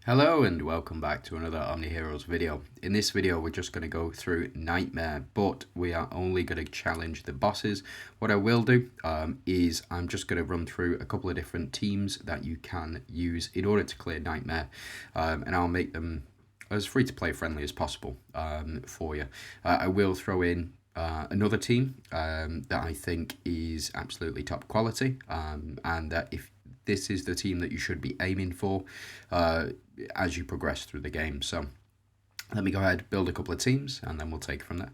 Hello and welcome back to another OmniHeroes video. In this video we're just going to go through Nightmare, but we are only going to challenge the bosses. What I will do is I'm just going to run through a couple of different teams that you can use in order to clear Nightmare, and I'll make them as free-to-play friendly as possible for you. I will throw in another team that I think is absolutely top quality, and that if this is the team that you should be aiming for as you progress through the game. So let me go ahead, build a couple of teams, and then we'll take it from there.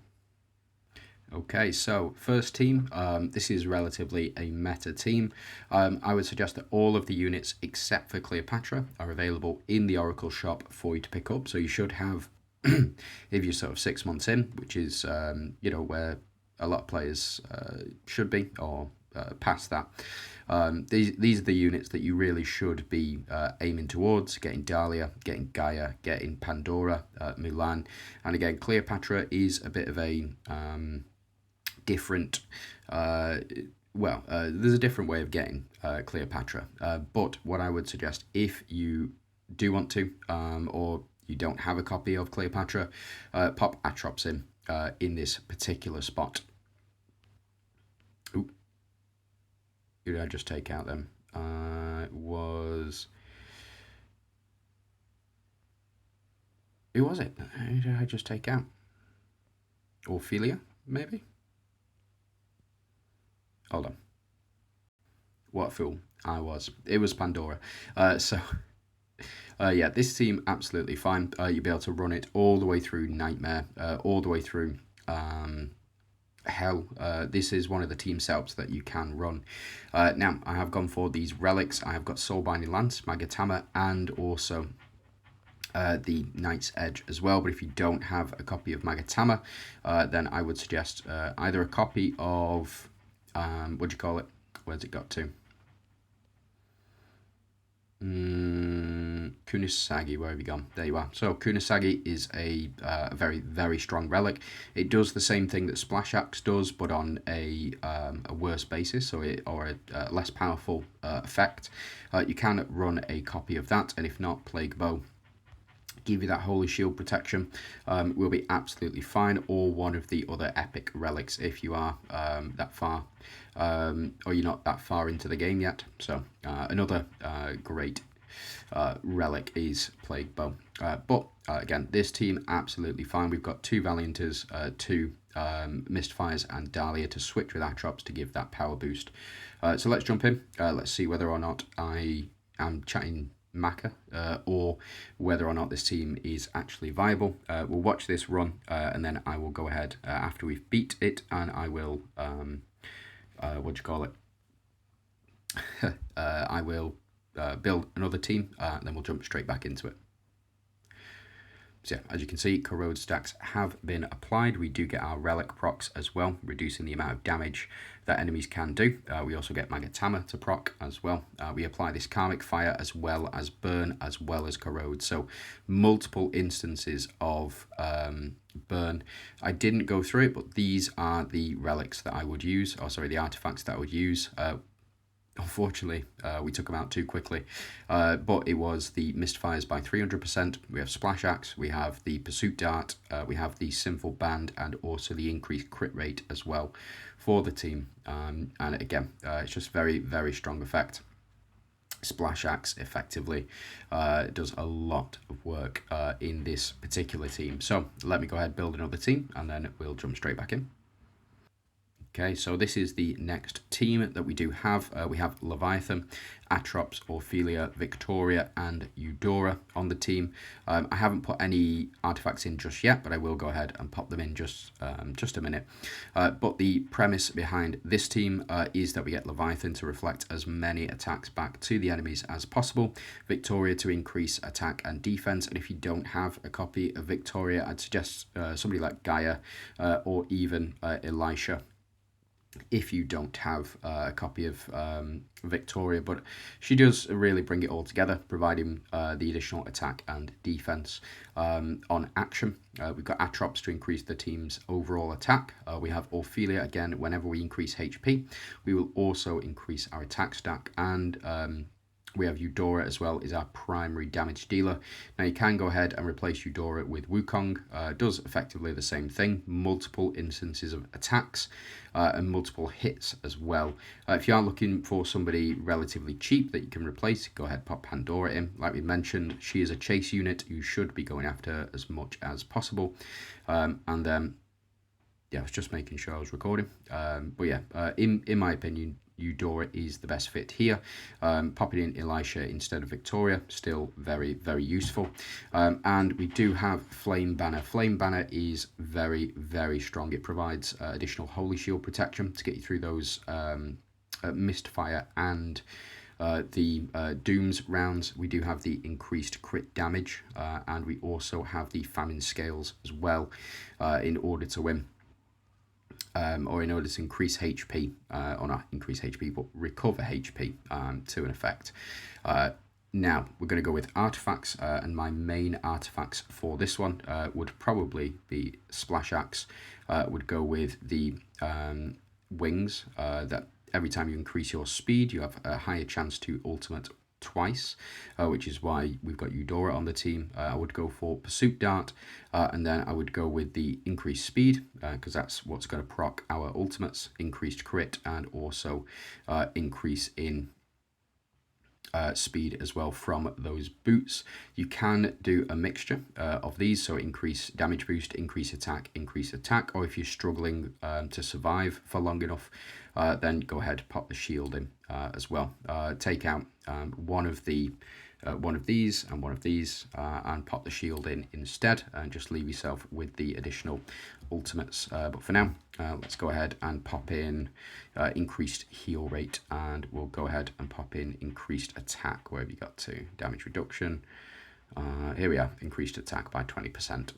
Okay, so first team, this is relatively a meta team. I would suggest that all of the units except for Cleopatra are available in the Oracle shop for you to pick up. So you should have, if you're sort of 6 months in, which is, where a lot of players should be, or past that. These are the units that you really should be aiming towards, getting Dahlia, getting Gaia, getting Pandora, Mulan, and again, Cleopatra is a bit of a different, there's a different way of getting Cleopatra, but what I would suggest, if you do want to, or you don't have a copy of Cleopatra, pop Atrops in this particular spot. Ooh. Who did I just take out then? Who was it? Who did I just take out? Ophelia, maybe? Hold on. What a fool I was. It was Pandora. Yeah, this team absolutely fine. You'll be able to run it all the way through Nightmare, all the way through Hell. This is one of the team setups that you can run. Now, I have gone for these relics. I have got Soulbinding Lance, Magatama, and also the Knight's Edge as well. But if you don't have a copy of Magatama, then I would suggest either a copy of, what do you call it? Where's it got to? Kunisagi, where have you gone? There you are. So Kunisagi is a very, very strong relic. It does the same thing that Splash Axe does, but on a worse basis, or a less powerful effect. You can run a copy of that, and if not, Plague Bow. Give you that holy shield protection, will be absolutely fine, or one of the other epic relics if you are that far, or you're not that far into the game yet. So another great relic is Plague Bow. But again, this team absolutely fine. We've got 2 Valianters, 2 Mistfires, and Dahlia to switch with Atrops to give that power boost. So let's jump in. Let's see whether or not I am chatting Maka, or whether or not this team is actually viable. We'll watch this run, and then I will go ahead after we've beat it, and I will, what do you call it? I will build another team, and then we'll jump straight back into it. So yeah, as you can see, corrode stacks have been applied. We do get our relic procs as well, reducing the amount of damage that enemies can do. We also get Magatama to proc as well. We apply this karmic fire as well as burn, as well as corrode. So multiple instances of burn. I didn't go through it, but these are the relics that I would use, or sorry, the artifacts that I would use. Unfortunately, we took them out too quickly, but it was the Mistfires by 300%. We have Splash Axe, we have the Pursuit Dart, we have the Sinful Band, and also the increased crit rate as well for the team. And again, it's just very, very strong effect. Splash Axe effectively does a lot of work in this particular team. So let me go ahead and build another team, and then we'll jump straight back in. Okay, so this is the next team that we do have. We have Leviathan, Atrops, Ophelia, Victoria, and Eudora on the team. I haven't put any artifacts in just yet, but I will go ahead and pop them in just a minute. But the premise behind this team is that we get Leviathan to reflect as many attacks back to the enemies as possible, Victoria to increase attack and defense, and if you don't have a copy of Victoria, I'd suggest somebody like Gaia or even Elisha, if you don't have a copy of Victoria, but she does really bring it all together, providing the additional attack and defense. On action, we've got Atrops to increase the team's overall attack. We have Ophelia, again, whenever we increase HP, we will also increase our attack stack, and We have Eudora as well, is our primary damage dealer. Now you can go ahead and replace Eudora with Wukong. Does effectively the same thing, multiple instances of attacks and multiple hits as well. If you are looking for somebody relatively cheap that you can replace, go ahead, pop Pandora in. Like we mentioned, she is a chase unit. You should be going after her as much as possible. And then, yeah, I was just making sure I was recording. But yeah, in my opinion, Eudora is the best fit here. Popping in Elisha instead of Victoria, still very, very useful. And we do have Flame Banner. Flame Banner is very, very strong. It provides additional Holy Shield protection to get you through those Mistfire and the Dooms rounds. We do have the increased crit damage, and we also have the Famine Scales as well in order to win. Or in order to increase HP, or not increase HP, but recover HP to an effect. Now, we're going to go with artifacts, and my main artifacts for this one would probably be Splash Axe, would go with the wings, that every time you increase your speed, you have a higher chance to ultimate twice, which is why we've got Eudora on the team. I would go for Pursuit Dart, and then I would go with the increased speed, because that's what's going to proc our ultimates, increased crit, and also increase in speed as well from those boots. You can do a mixture of these, so increase damage boost, increase attack, or if you're struggling to survive for long enough, then go ahead, pop the shield in as well. Take out one of these and one of these, and pop the shield in instead, and just leave yourself with the additional ultimates. But for now, let's go ahead and pop in increased heal rate, and we'll go ahead and pop in increased attack. Where have you got to? Damage reduction. Here we are, increased attack by 20%.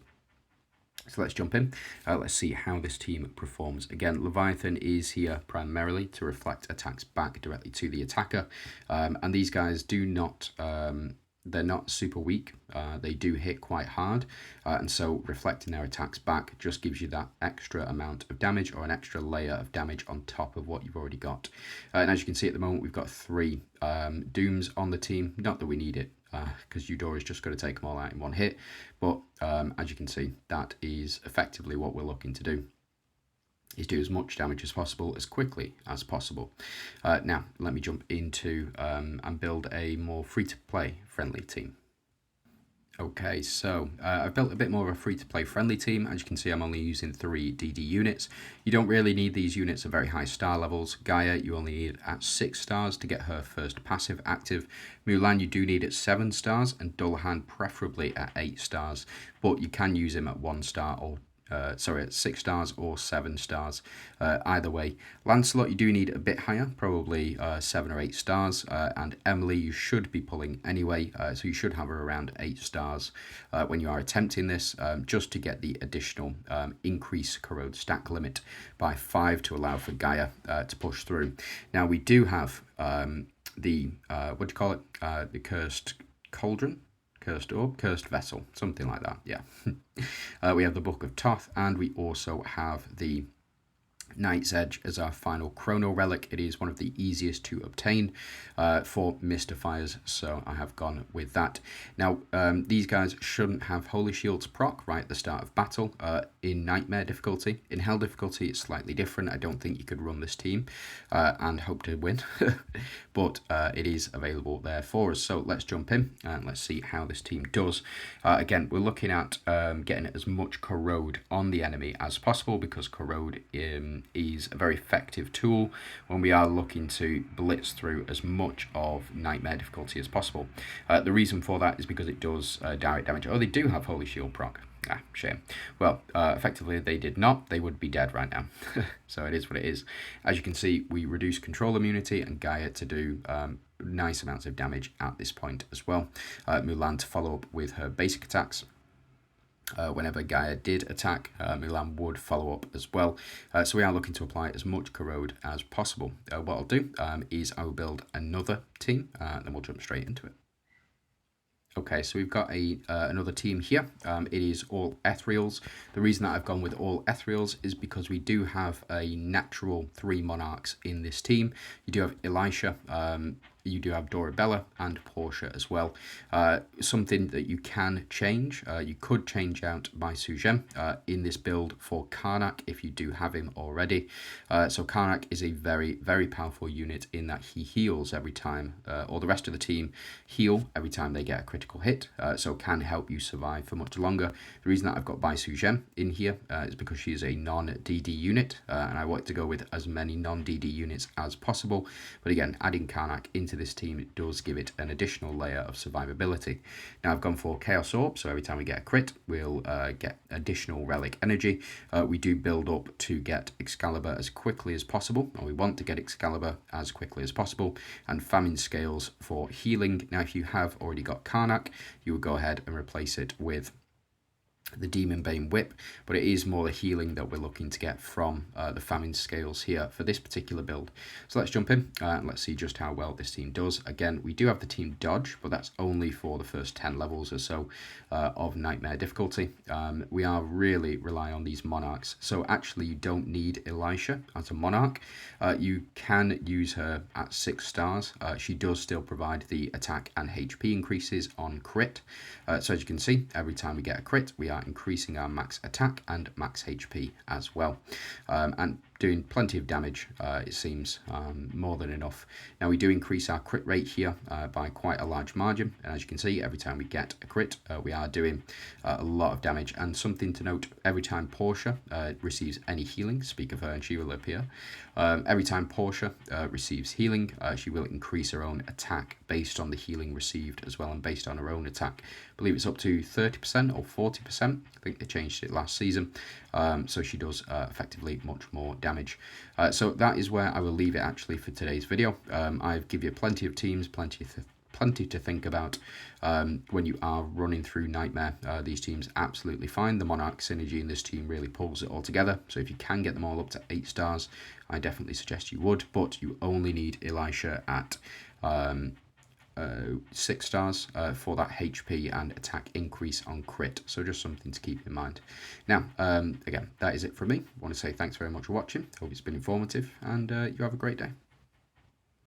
So let's jump in. Let's see how this team performs. Again, Leviathan is here primarily to reflect attacks back directly to the attacker. And these guys do not, they're not super weak. They do hit quite hard. And so reflecting their attacks back just gives you that extra amount of damage, or an extra layer of damage on top of what you've already got. And as you can see at the moment, we've got 3 Dooms on the team. Not that we need it, because Eudora's just going to take them all out in one hit. But as you can see, that is effectively what we're looking to do, is do as much damage as possible, as quickly as possible. Now, let me jump into and build a more free-to-play friendly team. Okay, so I've built a bit more of a free-to-play friendly team. As you can see, I'm only using 3 DD units. You don't really need these units at very high star levels. Gaia, you only need at 6 stars to get her first passive active. Mulan, you do need at 7 stars, and Dullahan preferably at 8 stars. But you can use him at 1 star or at 6 stars or 7 stars, either way. Lancelot, you do need a bit higher, probably 7 or 8 stars, and Emily you should be pulling anyway, so you should have her around 8 stars when you are attempting this, just to get the additional increase corrode stack limit by 5 to allow for Gaia to push through. Now we do have the cursed cauldron, cursed orb, cursed vessel, something like that, yeah. We have the Book of Thoth, and we also have the Night's Edge as our final chrono relic. It is one of the easiest to obtain for Mystifiers, so I have gone with that. Now, these guys shouldn't have Holy Shields proc right at the start of battle in Nightmare difficulty. In Hell difficulty, it's slightly different. I don't think you could run this team and hope to win, but it is available there for us. So let's jump in and let's see how this team does. Again, we're looking at getting as much corrode on the enemy as possible, because corrode is a very effective tool when we are looking to blitz through as much of Nightmare difficulty as possible. The reason for that is because it does direct damage. Oh, they do have Holy Shield proc. Ah, shame. Well, effectively they did not. They would be dead right now. So it is what it is. As you can see, we reduce control immunity and Gaia to do nice amounts of damage at this point as well. Mulan to follow up with her basic attacks. Whenever Gaia did attack, Mulan would follow up as well. So we are looking to apply as much corrode as possible. What I'll do is I will build another team, and then we'll jump straight into it. Okay, so we've got another team here. It is all ethereals. The reason that I've gone with all ethereals is because we do have a natural 3 monarchs in this team. You do have Elisha. you do have Dorabella and Portia as well. Something that you can change, you could change out Bai Sujem in this build for Karnak if you do have him already. So Karnak is a very, very powerful unit in that he heals every time, or the rest of the team heal every time they get a critical hit, so can help you survive for much longer. The reason that I've got Bai Sujem in here is because she is a non-DD unit, and I want to go with as many non-DD units as possible. But again, adding Karnak into this team, it does give it an additional layer of survivability. Now I've gone for Chaos Orb, so every time we get a crit, we'll get additional relic energy. We do build up to get Excalibur as quickly as possible, or we want to get Excalibur as quickly as possible, and Famine Scales for healing. Now if you have already got Karnak, you would go ahead and replace it with the Demon Bane Whip, but it is more the healing that we're looking to get from the Famine Scales here for this particular build. So let's jump in and let's see just how well this team does. Again, we do have the team Dodge, but that's only for the first 10 levels or so of Nightmare difficulty. We are really relying on these Monarchs, so actually you don't need Elisha as a Monarch. You can use her at 6 stars. She does still provide the attack and HP increases on crit. So as you can see, every time we get a crit, we are increasing our max attack and max HP as well, and doing plenty of damage, it seems, more than enough. Now we do increase our crit rate here by quite a large margin, and as you can see, every time we get a crit, we are doing a lot of damage. And something to note, every time Portia receives any healing, speak of her and she will appear, every time Portia receives healing, she will increase her own attack based on the healing received as well, and based on her own attack. I believe it's up to 30% or 40%. I think they changed it last season. So she does effectively much more damage. So that is where I will leave it actually for today's video. I've given you plenty of teams, plenty to think about when you are running through Nightmare. These teams absolutely fine. The Monarch synergy in this team really pulls it all together. So if you can get them all up to 8 stars, I definitely suggest you would, but you only need Elisha at 6 stars for that HP and attack increase on crit. So just something to keep in mind. Now, again, that is it from me. I want to say thanks very much for watching. Hope it's been informative, and you have a great day.